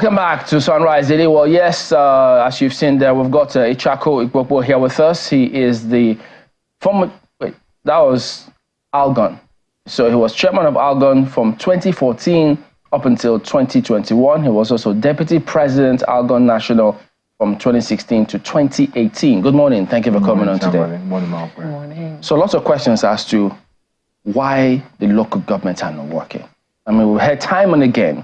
Welcome back to Sunrise Daily. Well, yes, as you've seen there, we've got Ichako Ikpopo here with us. He is the former, that was ALGON. So he was chairman of ALGON from 2014 up until 2021. He was also deputy president, ALGON National, from 2016 to 2018. Good morning. Thank you for coming on today. Good morning, Malcolm. Good morning. So lots of questions as to why the local governments are not working. I mean, we've heard time and again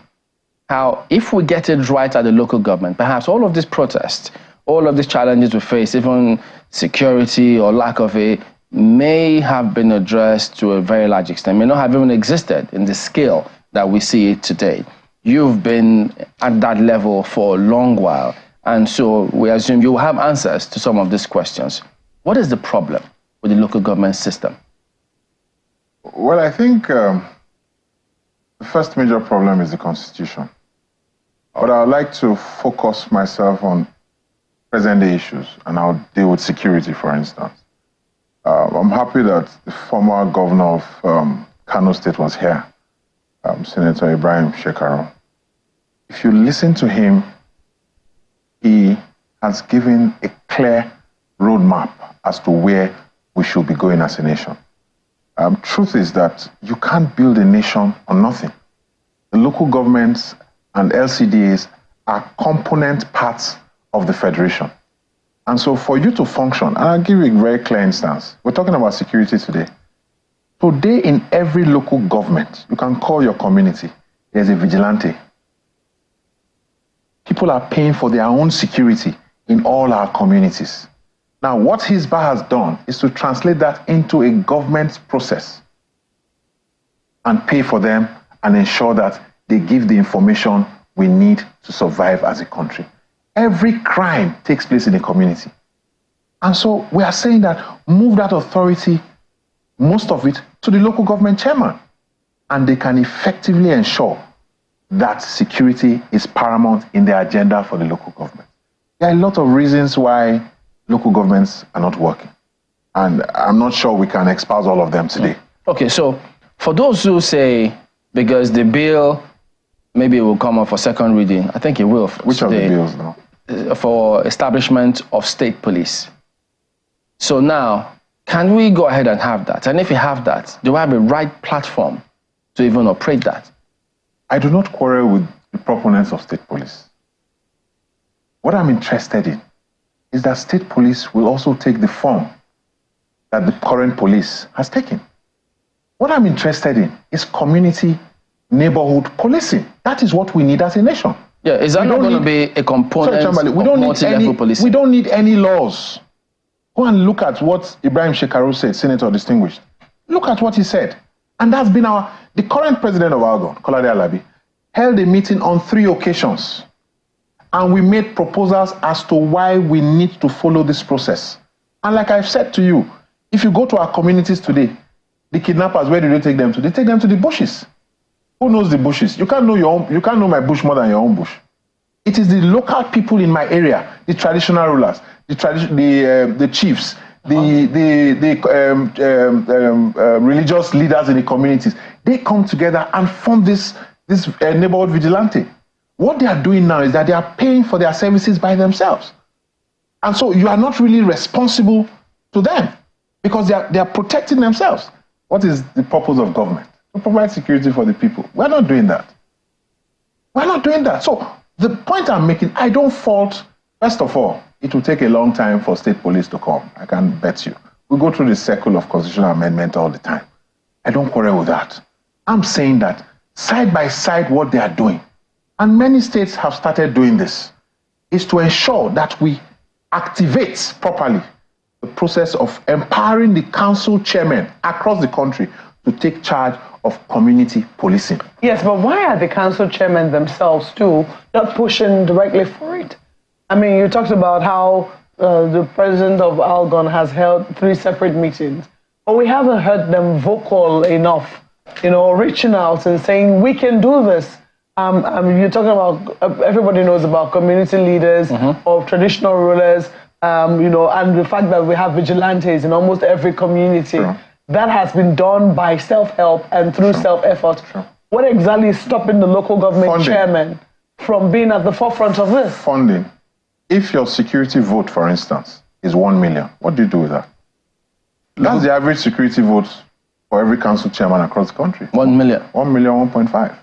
how if we get it right at the local government, perhaps all of these protests, all of these challenges we face, even security or lack of it, may have been addressed to a very large extent, may not have even existed in the scale that we see it today. You've been at that level for a long while, and so we assume you will have answers to some of these questions. What is the problem with the local government system? Well, I think the first major problem is the Constitution. But I would like to focus myself on present-day issues, and I'll deal with security, for instance. I'm happy that the former governor of Kano State was here, Senator Ibrahim Shekaro. If you listen to him, he has given a clear roadmap as to where we should be going as a nation. Truth is that you can't build a nation on nothing. The local governments and LCDAs are component parts of the federation. And so for you to function, and I'll give you a very clear instance. We're talking about security today. Today in every local government, you can call your community, there's a vigilante. People are paying for their own security in all our communities. Now, what Hisba has done is to translate that into a government process and pay for them and ensure that they give the information we need to survive as a country. Every crime takes place in a community. And so we are saying that move that authority, most of it, to the local government chairman. And they can effectively ensure that security is paramount in the agenda for the local government. There are a lot of reasons why local governments are not working. And I'm not sure we can espouse all of them today. Okay, so for those who say, because the bill maybe it will come up for second reading, I think it will. Which today, of the bills now? For establishment of state police. So now, can we go ahead and have that? And if we have that, do we have a right platform to even operate that? I do not quarrel with the proponents of state police. What I'm interested in is that state police will also take the form that the current police has taken. What I'm interested in is community neighborhood policing. That is what we need as a nation. Yeah, is that not going to be a component of multi-level policing? We don't need any laws. Go and look at what Ibrahim Shekaro said, Senator Distinguished. Look at what he said. And that's been the current president of ALGON, Kolade Alabi, held a meeting on 3 occasions. And we made proposals as to why we need to follow this process. And like I've said to you, if you go to our communities today, the kidnappers, where do they take them to? They take them to the bushes. Who knows the bushes? You can't know my bush more than your own bush. It is the local people in my area, the traditional rulers, the chiefs, the religious leaders in the communities. They come together and form this neighborhood vigilante. What they are doing now is that they are paying for their services by themselves. And so you are not really responsible to them because they are protecting themselves. What is the purpose of government? To provide security for the people. We're not doing that. We're not doing that. So the point I'm making, I don't fault, first of all, it will take a long time for state police to come. I can bet you. We go through the cycle of constitutional amendment all the time. I don't quarrel with that. I'm saying that side by side what they are doing, and many states have started doing this, is to ensure that we activate properly the process of empowering the council chairmen across the country to take charge of community policing. Yes, but why are the council chairmen themselves too not pushing directly for it? I mean, you talked about how the president of ALGON has held 3 separate meetings, but we haven't heard them vocal enough, reaching out and saying, we can do this. You're talking about, everybody knows about community leaders or traditional rulers, and the fact that we have vigilantes in almost every community. Sure. That has been done by self-help and through self-effort. Sure. What exactly is stopping the local government chairman from being at the forefront of this? Funding. If your security vote, for instance, is 1 million, what do you do with that? That's the average security vote for every council chairman across the country. 1 million. 1 million, 1.5.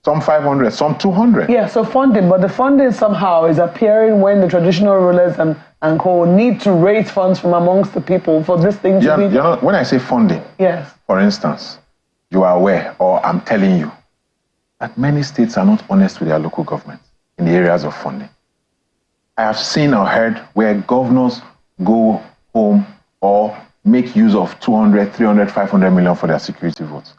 Some 500, some 200. Yeah, so funding, but the funding somehow is appearing when the traditional rulers and co need to raise funds from amongst the people for this thing to be... You know, when I say funding, yes, for instance, you are aware, or I'm telling you, that many states are not honest with their local governments in the areas of funding. I have seen or heard where governors go home or make use of 200, 300, 500 million for their security votes.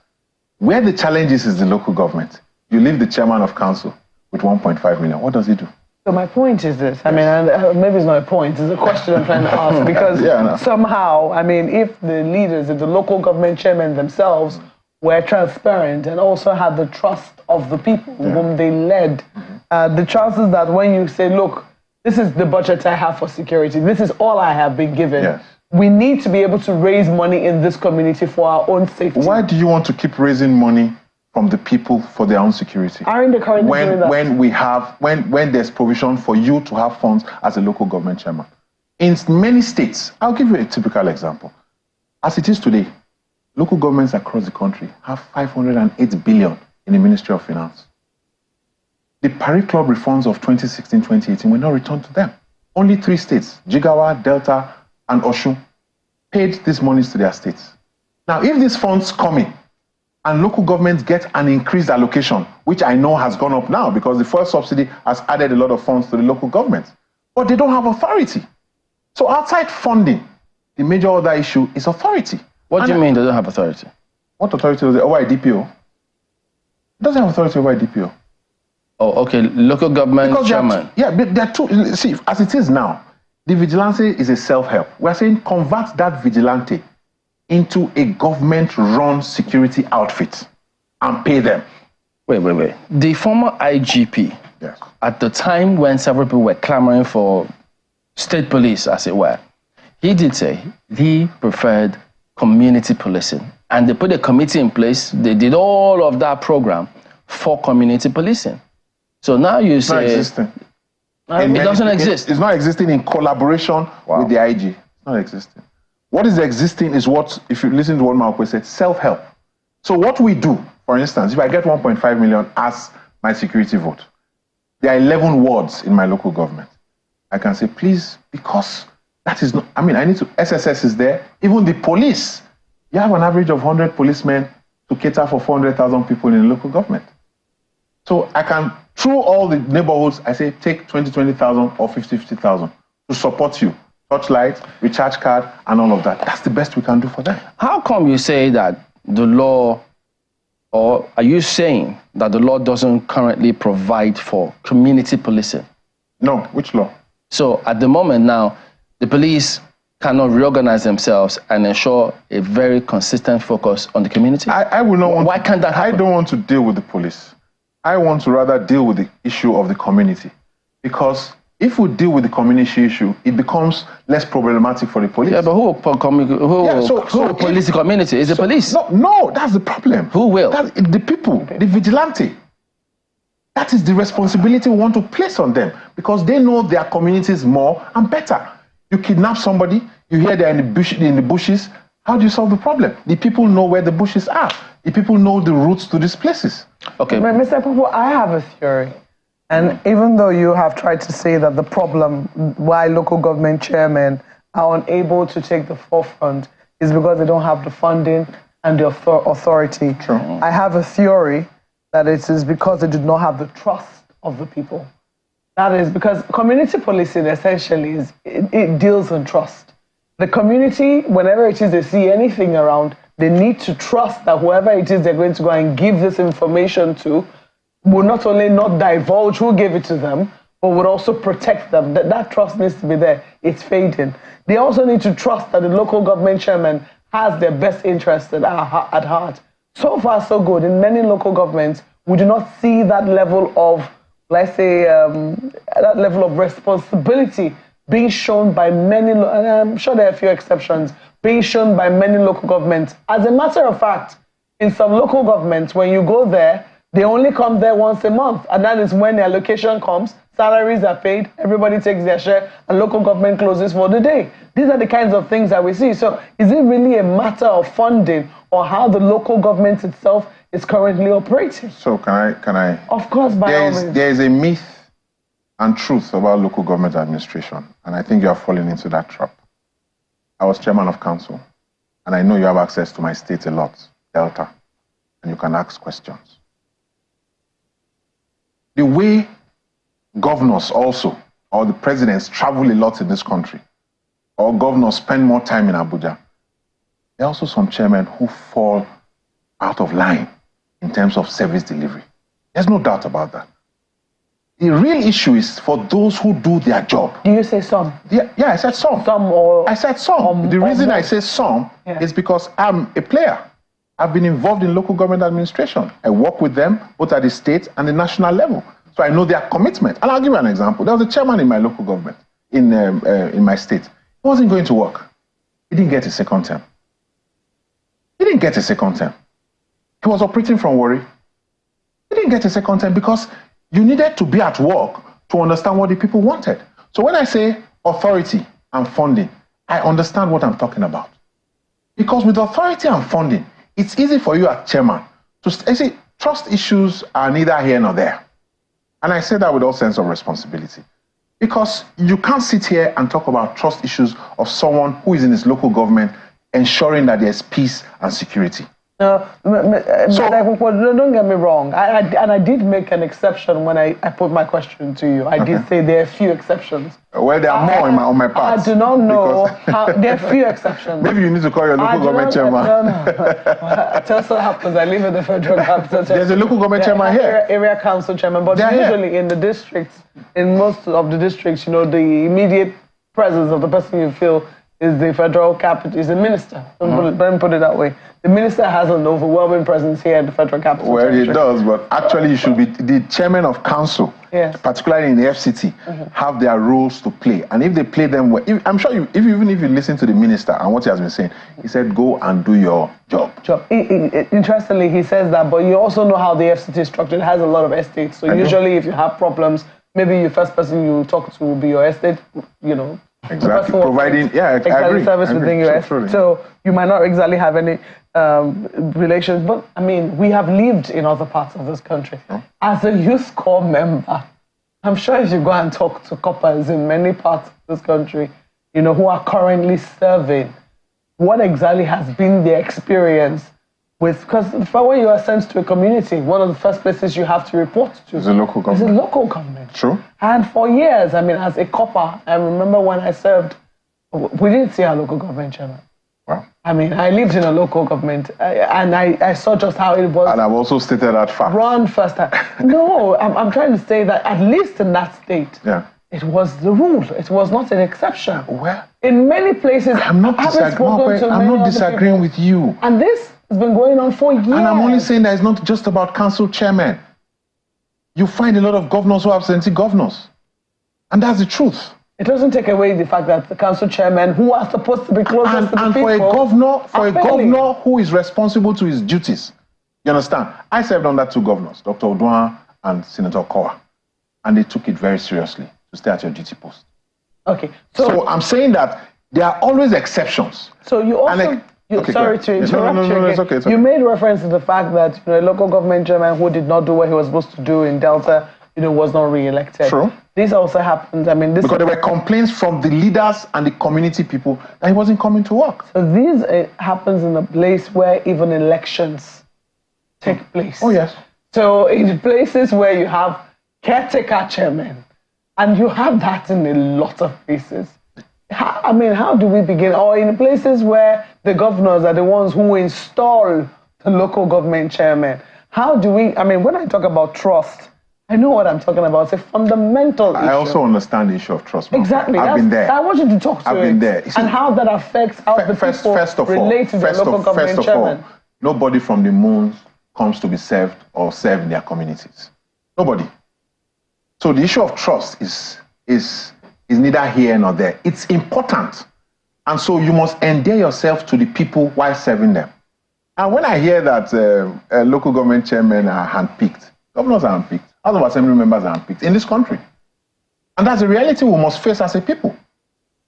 Where the challenge is the local government. You leave the chairman of council with 1.5 million. What does he do? so my point is this. I mean, and maybe it's not a point, it's a question I'm trying to ask. Because somehow, I mean, if the leaders, if the local government chairmen themselves were transparent and also had the trust of the people whom they led, the chances that when you say, look, this is the budget I have for security, this is all I have been given, we need to be able to raise money in this community for our own safety. Why do you want to keep raising money from the people for their own security? Aren't they currently doing that? When there's provision for you to have funds as a local government chairman. In many states, I'll give you a typical example. As it is today, local governments across the country have 508 billion in the Ministry of Finance. The Paris Club reforms of 2016-2018 were not returned to them. Only 3 states, Jigawa, Delta, and Osun, paid these monies to their states. Now, if these funds come in, and local governments get an increased allocation, which I know has gone up now because the fuel subsidy has added a lot of funds to the local governments, but they don't have authority. So outside funding, the major other issue is authority. What do you mean they don't have authority? What authority does it over a DPO? It doesn't have authority over a DPO. Oh, okay, local government chairman. But there are two, see, as it is now, the vigilante is a self-help. We're saying convert that vigilante into a government-run security outfit and pay them. Wait. The former IGP, at the time when several people were clamoring for state police, as it were, he did say he preferred community policing. And they put a committee in place. They did all of that program for community policing. So now you say... It's not existing. It doesn't exist. It's not existing in collaboration with the IG. It's not existing. What is existing is what, if you listen to what Malcolm said, self-help. So what we do, for instance, if I get 1.5 million as my security vote, there are 11 wards in my local government. I can say, please, because that is not, I mean, I need to, SSS is there, even the police. You have an average of 100 policemen to cater for 400,000 people in the local government. So I can, through all the neighborhoods, I say, take 20,000 or 50,000 to support you. Touchlight, recharge card, and all of that. That's the best we can do for them. How come you say that the law, or are you saying that the law doesn't currently provide for community policing? No, which law? So at the moment now, the police cannot reorganize themselves and ensure a very consistent focus on the community? I will not want Why can't that happen? I don't want to deal with the police. I want to rather deal with the issue of the community. Because if we deal with the community issue, it becomes less problematic for the police. Yeah, but who will police the community? Is the police? No, that's the problem. Who will? The people, the vigilante. That is the responsibility we want to place on them because they know their communities more and better. You kidnap somebody, you hear they're in the bushes. How do you solve the problem? The people know where the bushes are. The people know the routes to these places. Okay. But Mr. Popo, I have a theory. And even though you have tried to say that the problem why local government chairmen are unable to take the forefront is because they don't have the funding and the authority, True. I have a theory that it is because they did not have the trust of the people. That is because community policing essentially it deals on trust. The community, whenever it is they see anything around, they need to trust that whoever it is they're going to go and give this information to will not only not divulge who gave it to them, but would also protect them. That trust needs to be there. It's fading. They also need to trust that the local government chairman has their best interests at heart. So far, so good. In many local governments, we do not see that level of, let's say, that level of responsibility being shown by many, and I'm sure there are a few exceptions, being shown by many local governments. As a matter of fact, in some local governments, when you go there, They only come there once a month, and that is when the allocation comes, salaries are paid, everybody takes their share, and local government closes for the day. These are the kinds of things that we see. So is it really a matter of funding or how the local government itself is currently operating? So can I? Of course, by all means. There is a myth and truth about local government administration, and I think you are falling into that trap. I was chairman of council, and I know you have access to my state a lot, Delta, and you can ask questions. The way governors also, or the presidents, travel a lot in this country, or governors spend more time in Abuja, there are also some chairmen who fall out of line in terms of service delivery. There's no doubt about that. The real issue is for those who do their job. Do you say some? Yeah, I said some. Some or... I said some. The reason I say some is because I'm a player. I've been involved in local government administration. I work with them both at the state and the national level. So I know their commitment. And I'll give you an example. There was a chairman in my local government, in my state. He wasn't going to work. He didn't get a second term. He didn't get a second term. He was operating from Warri. He didn't get a second term because you needed to be at work to understand what the people wanted. So when I say authority and funding, I understand what I'm talking about. Because with authority and funding, it's easy for you as chairman to say trust issues are neither here nor there. And I say that with all sense of responsibility. Because you can't sit here and talk about trust issues of someone who is in his local government ensuring that there's peace and security. No, don't get me wrong. I did make an exception when I put my question to you. I did say there are a few exceptions. Well, there are more on my part. I do not know how. There are few exceptions. Maybe you need to call your local government chairman. No. It also happens. I live in the federal capital. There's a local government chairman here. Area council chairman, but usually in the districts, in most of the districts, the immediate presence of the person you feel is the federal capital, is the minister. Don't put it that way. The minister has an overwhelming presence here at the federal capital. Well, he does, but actually you should be the chairman of council, particularly in the FCT, have their roles to play. And if they play them well, I'm sure even if you listen to the minister and what he has been saying, he said, go and do your job. Interestingly, he says that, but you also know how the FCT is structured. It has a lot of estates. So usually if you have problems, maybe the first person you talk to will be your estate, Exactly, providing, I agree. Service within your estate. So you might not exactly have any relations, but I mean, we have lived in other parts of this country. As a youth corps member, I'm sure if you go and talk to coppers in many parts of this country, who are currently serving, what exactly has been their experience with, because when you are sent to a community, one of the first places you have to report to is a local government. Is a local government. True. And for years, I mean, as a copper, I remember when I served, we didn't see our local government chairman. Wow. I mean, I lived in a local government, and I saw just how it was. And I've also stated that fact. Run first time. No, I'm trying to say that at least in that state, it was the rule. It was not an exception. Well, in many places, I'm not disagreeing with you. And this has been going on for years. And I'm only saying that it's not just about council chairmen. You find a lot of governors who are absentee governors. And that's the truth. It doesn't take away the fact that the council chairmen, who are supposed to be closest to the people, for a governor who is responsible to his duties, you understand? I served under two governors, Dr. Odwan and Senator Kowa, and they took it very seriously to stay at your duty post. Okay. So I'm saying that there are always exceptions. So you also... sorry to interrupt you. No, it's okay. You made reference to the fact that a local government chairman who did not do what he was supposed to do in Delta, was not re-elected. True. This also happened. I mean, because there were complaints from the leaders and the community people that he wasn't coming to work. So this happens in a place where even elections take place. Oh yes. So in places where you have caretaker chairmen, and you have that in a lot of places. How do we begin? Or in places where the governors are the ones who install the local government chairman, how do we, when I talk about trust, I know what I'm talking about. It's a fundamental issue. I also understand the issue of trust. Exactly. I've been there. I want you to talk to I've been there. And how that affects how the people relate to their local government chairman. Nobody from the moon comes to be served or serve in their communities. Nobody. So the issue of trust is neither here nor there. It's important. And so you must endear yourself to the people while serving them. And when I hear that local government chairmen are handpicked, governors are handpicked, House of Assembly members are handpicked in this country. And that's the reality we must face as a people.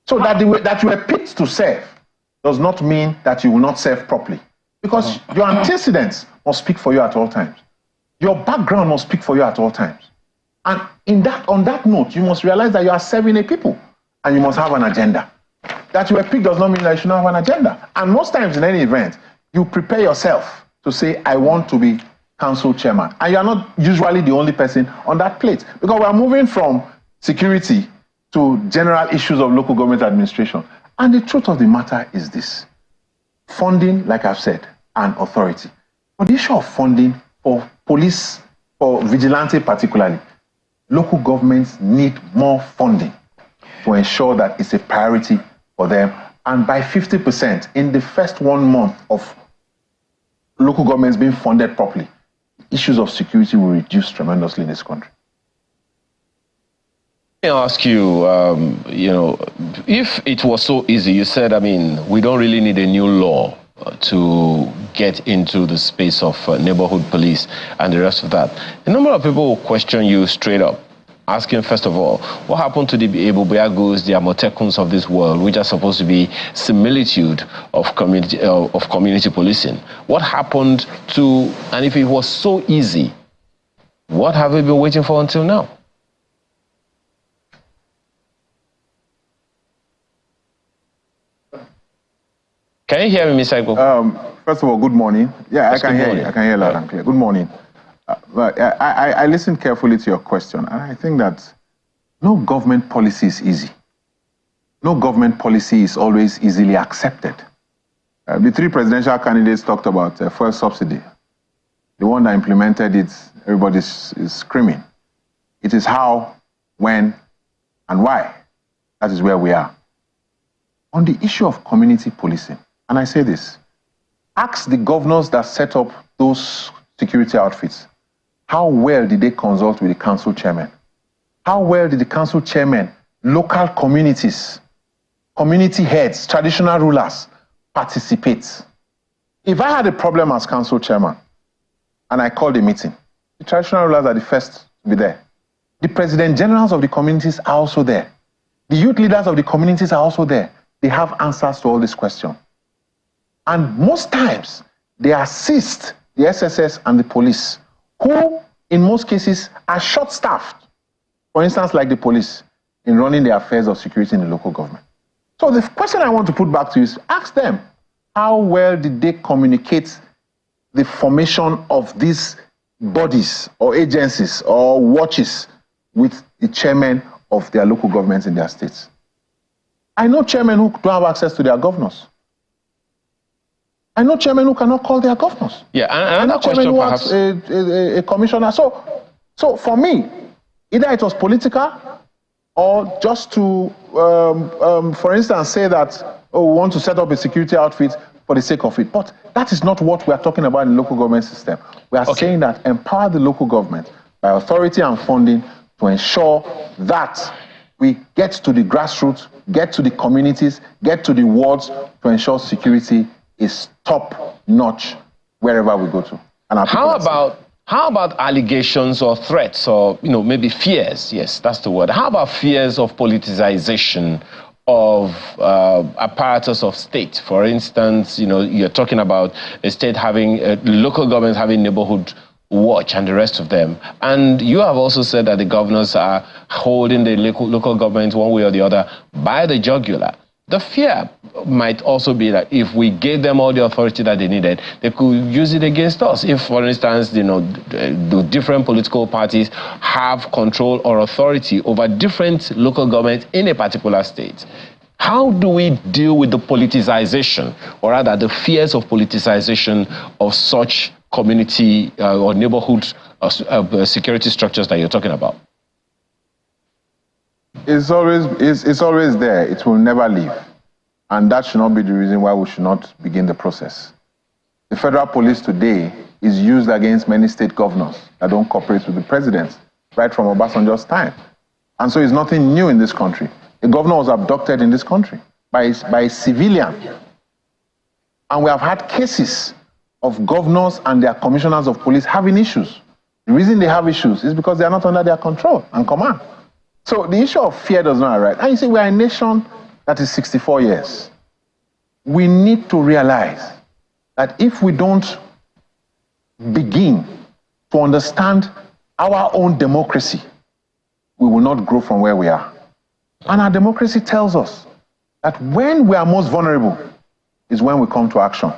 So that you are picked to serve does not mean that you will not serve properly. Because your antecedents must speak for you at all times. Your background must speak for you at all times. And on that note, you must realize that you are serving a people and you must have an agenda. That you were picked does not mean that you should not have an agenda. And most times in any event, you prepare yourself to say, I want to be council chairman. And you are not usually the only person on that plate. Because we are moving from security to general issues of local government administration. And the truth of the matter is this. Funding, like I've said, and authority. But the issue of funding for police, for vigilante particularly, local governments need more funding to ensure that it's a priority for them. And by 50% in the first 1 month of local governments being funded properly, issues of security will reduce tremendously in this country. Let me ask you, if it was so easy, you said, we don't really need a new law to get into the space of neighborhood police and the rest of that. A number of people will question you straight up, asking, first of all, what happened to the Ebobiagos, the Amotekuns of this world, which are supposed to be similitude of community policing? What happened to, and if it was so easy, what have we been waiting for until now? Can you hear me, Mr. Igbo? First of all, good morning. Yeah, Yes, I can hear morning. you. I can hear loud and clear. Good morning. I listened carefully to your question, and I think that no government policy is easy. No government policy is always easily accepted. The 3 presidential candidates talked about fuel subsidy. The one that implemented it, everybody is screaming. It is how, when, and why. That is where we are. On the issue of community policing, and I say this, ask the governors that set up those security outfits, how well did they consult with the council chairman? How well did the council chairman, local communities, community heads, traditional rulers participate? If I had a problem as council chairman and I called a meeting, the traditional rulers are the first to be there. The president generals of the communities are also there. The youth leaders of the communities are also there. They have answers to all these questions. And most times, they assist the SSS and the police, who, in most cases, are short-staffed, for instance, like the police, in running the affairs of security in the local government. So the question I want to put back to you is, ask them, how well did they communicate the formation of these bodies or agencies or watches with the chairman of their local governments in their states? I know chairmen who don't have access to their governors. I know chairmen who cannot call their governors. Yeah, and I know chairmen who has a commissioner. So for me, either it was political or just to, for instance, say that, oh, we want to set up a security outfit for the sake of it. But that is not what we are talking about in the local government system. We are saying that empower the local government by authority and funding to ensure that we get to the grassroots, get to the communities, get to the wards to ensure security is top-notch wherever we go to. And how about allegations or threats or maybe fears? Yes, that's the word. How about fears of politicization of apparatus of state? For instance, you're talking about a state having local governments having neighborhood watch and the rest of them. And you have also said that the governors are holding the local government one way or the other by the jugular. The fear might also be that if we gave them all the authority that they needed, they could use it against us. If, for instance, the different political parties have control or authority over different local governments in a particular state. How do we deal with the politicization, or rather the fears of politicization of such community or neighborhood security structures that you're talking about? It's always there. It will never leave. And that should not be the reason why we should not begin the process. The federal police today is used against many state governors that don't cooperate with the president, right from Obasanjo's time. And so it's nothing new in this country. A governor was abducted in this country by a civilian. And we have had cases of governors and their commissioners of police having issues. The reason they have issues is because they are not under their control and command. So the issue of fear does not arise. And you see, we are a nation that is 64 years. We need to realize that if we don't begin to understand our own democracy, we will not grow from where we are. And our democracy tells us that when we are most vulnerable is when we come to action.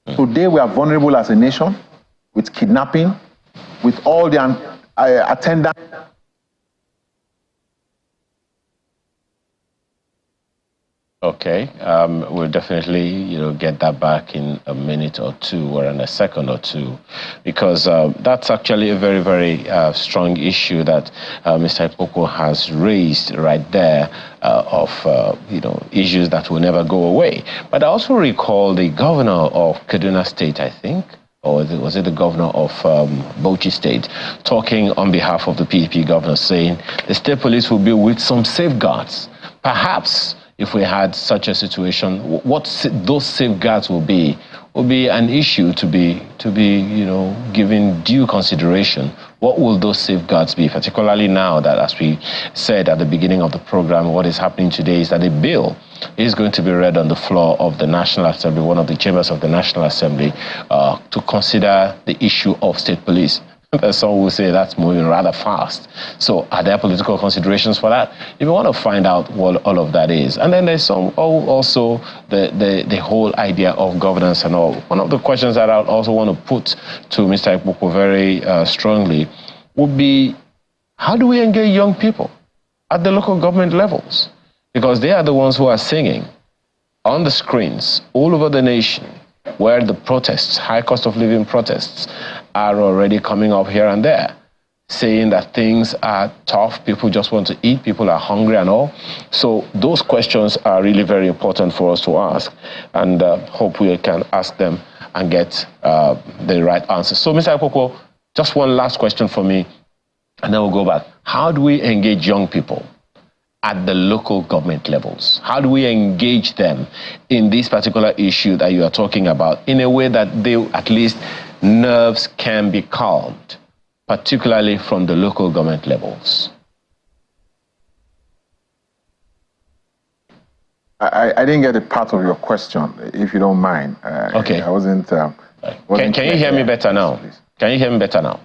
Today we are vulnerable as a nation with kidnapping, with all the attendant. Okay, we'll definitely, get that back in a minute or two or in a second or two, because that's actually a very, very strong issue that Mr. Ikpokwo has raised right there of, issues that will never go away. But I also recall the governor of Kaduna State, I think, or was it the governor of Bauchi State, talking on behalf of the PDP governor, saying the state police will be with some safeguards. Perhaps if we had such a situation, what those safeguards will be an issue to be given due consideration. What will those safeguards be, particularly now that, as we said at the beginning of the program, what is happening today is that a bill is going to be read on the floor of the National Assembly, one of the chambers of the National Assembly, to consider the issue of state police. Some will say that's moving rather fast. So are there political considerations for that? If you want to find out what all of that is. And then there's also the whole idea of governance and all. One of the questions that I also want to put to Mr. Ikpokwo very strongly would be, how do we engage young people at the local government levels? Because they are the ones who are singing on the screens all over the nation, where the protests, high cost of living protests, are already coming up here and there, saying that things are tough, people just want to eat, people are hungry and all. So those questions are really very important for us to ask, and hope we can ask them and get the right answers. So Mr. Ikpokwo, just one last question for me, and then we'll go back. How do we engage young people at the local government levels? How do we engage them in this particular issue that you are talking about in a way that they, at least nerves can be calmed, particularly from the local government levels? I didn't get a part of your question, if you don't mind. Okay. I wasn't... Can you hear me better now? Please. Can you hear me better now?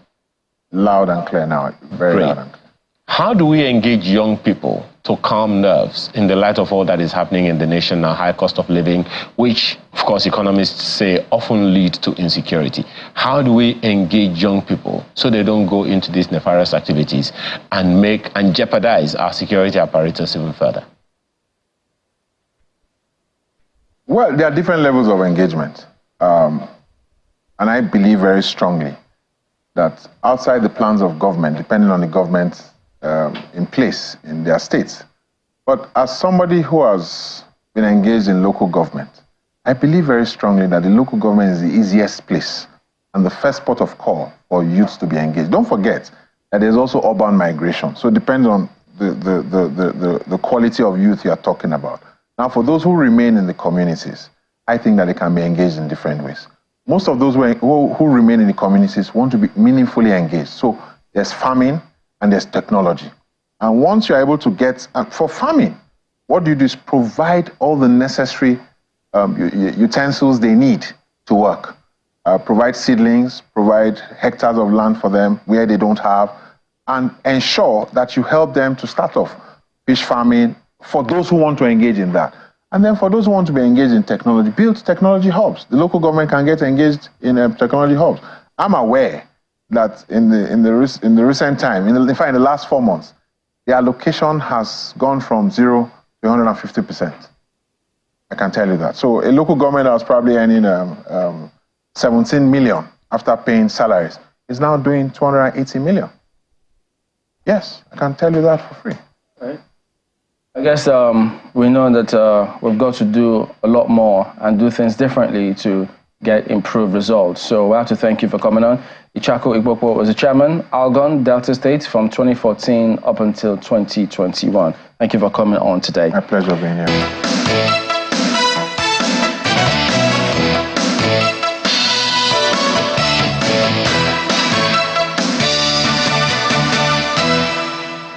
Loud and clear now, very Great. loud and clear. How do we engage young people to calm nerves in the light of all that is happening in the nation now, high cost of living, which, of course, economists say often lead to insecurity? How do we engage young people so they don't go into these nefarious activities and jeopardize our security apparatus even further? Well, there are different levels of engagement. And I believe very strongly that outside the plans of government, depending on the government in place in their states. But as somebody who has been engaged in local government, I believe very strongly that the local government is the easiest place and the first port of call for youths to be engaged. Don't forget that there's also urban migration. So it depends on the quality of youth you are talking about. Now, for those who remain in the communities, I think that they can be engaged in different ways. Most of those who remain in the communities want to be meaningfully engaged. So there's farming, and there's technology. And once you're able to get, for farming, what do you do is provide all the necessary utensils they need to work. Provide seedlings, provide hectares of land for them where they don't have, and ensure that you help them to start off fish farming for those who want to engage in that. And then for those who want to be engaged in technology, build technology hubs. The local government can get engaged in technology hubs. I'm aware that in the recent time, in fact, in the last 4 months, the allocation has gone from 0 to 150%. I can tell you that. So a local government that was probably earning 17 million after paying salaries is now doing 280 million. Yes, I can tell you that for free. Right. I guess we know that we've got to do a lot more and do things differently to get improved results. So we have to thank you for coming on. Ichako Ikpokwo was the chairman, ALGON, Delta State, from 2014 up until 2021. Thank you for coming on today. My pleasure being here.